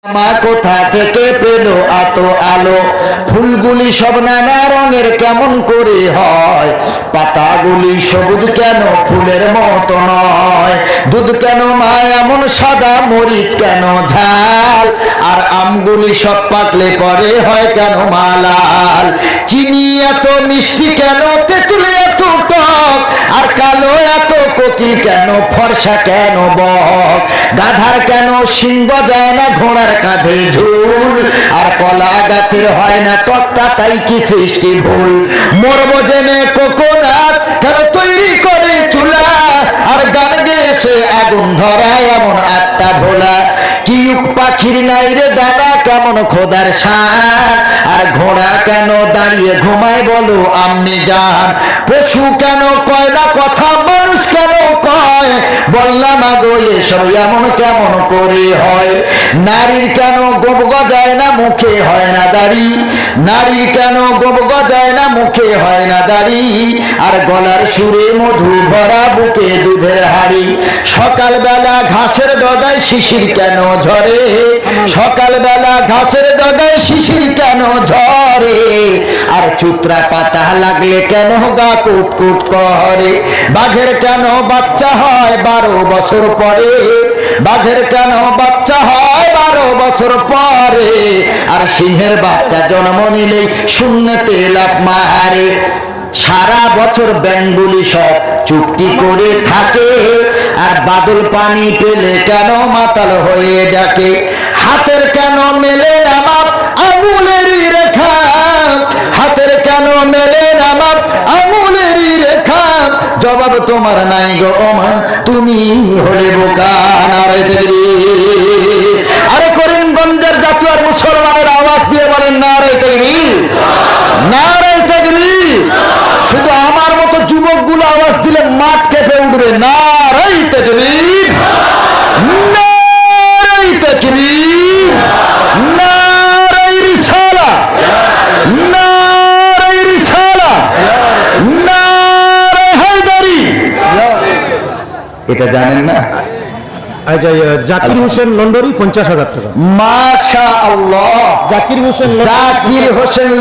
মা কোথা থেকে পেল এত আলো? ফুলগুলি সব নানা রঙের কেমন করে হয়? পাতাগুলি সবুজ কেন ফুলের মতো নয়? দুধ কেন মা এমন সাদা, মরিচ কেন ঝাল? আর আমগুলি সব পাকলে পরে হয় কেন মা লাল? চিনি এত মিষ্টি কেন? তেঁতুল এত টক? আর কালো এত কোকিল কেন? ফর্সা কেন বক? গাধার কেন সিংহ যায় না, ঘোড়ার কাঁধে ঝুল? আর কলা গাছের হয় না তক্তা, তাই কি সৃষ্টি ভুল? মরবো জেনে কোকোনাট কেন তৈরি করে চুলা? আর গান গেয়ে সে আগুন ধরায় এমন একটা ভোলা? কিউক পাখির নাই রে দাদা, কেমন খোদার শান? আর ঘোড়া কেন দাঁড়িয়ে ঘুমায় বলো আম্মি জান? পশু কেন কয় না কথা, মানুষ কেন কয়? বললাম আগো এসব এমন কেমন করে হয়? নারীর কেন গোপ গজায় না, মুখে হয় না দাড়ি? নারীর কেন গোপ গজায় না, মুখে হয় না দাড়ি? আর গলার সুরে মধু ভরা, বুকে দুধের হাড়ি? সকালবেলা ঘাসের ডগায় শিশির কেন ঝরে? সকালবেলা ঘাসের ডগায় শিশির কেন ঝরে? আর চুত্রা পাতা লাগলে কেন গা কুট কুট করে? বাঘের কেন বাচ্চা হয় 12 বছর পরে? বাঘের কেন বাচ্চা হয় 12 বছর পরে? আর সিংহের বাচ্চা জন্ম নিলেই শূন্যতে লাফ মারে? সারা বছর ব্যাঙগুলি সব চুপটি করে থাকে, আর বাদল পানি পেলে কেন মাতাল হয়ে ডাকে? হাতের কেন মেলে না মাপ, আঙুলেরই রেখা? হাতের কেন মেলে না মাপ, আঙুলেরই রেখা? জবাব তোমার নাই গো ওমা, তুমি হলে বোকা। নারায়ে তাকবীর! আরে করিমগঞ্জের জাতীয় মুসলমানের আওয়াজ দিয়ে বলেন নারায়ে তাকবীর, নারায়ে তাকবীর! শুধু আমার মতো যুবকগুলো আওয়াজ দিলে মাঠ কেঁপে উঠবে। নারায়ে তাকবীর, নারায়ে তাকবীর, নারায়ে রিসালাহ, নারায়ে রিসালাহ, নারায়ে হায়দারি। এটা জানেন না? জাকির হোসেন লন্ডরি 50,000 টাকা। মাশাআল্লাহ। জাকির হোসেন জাকির হোসেন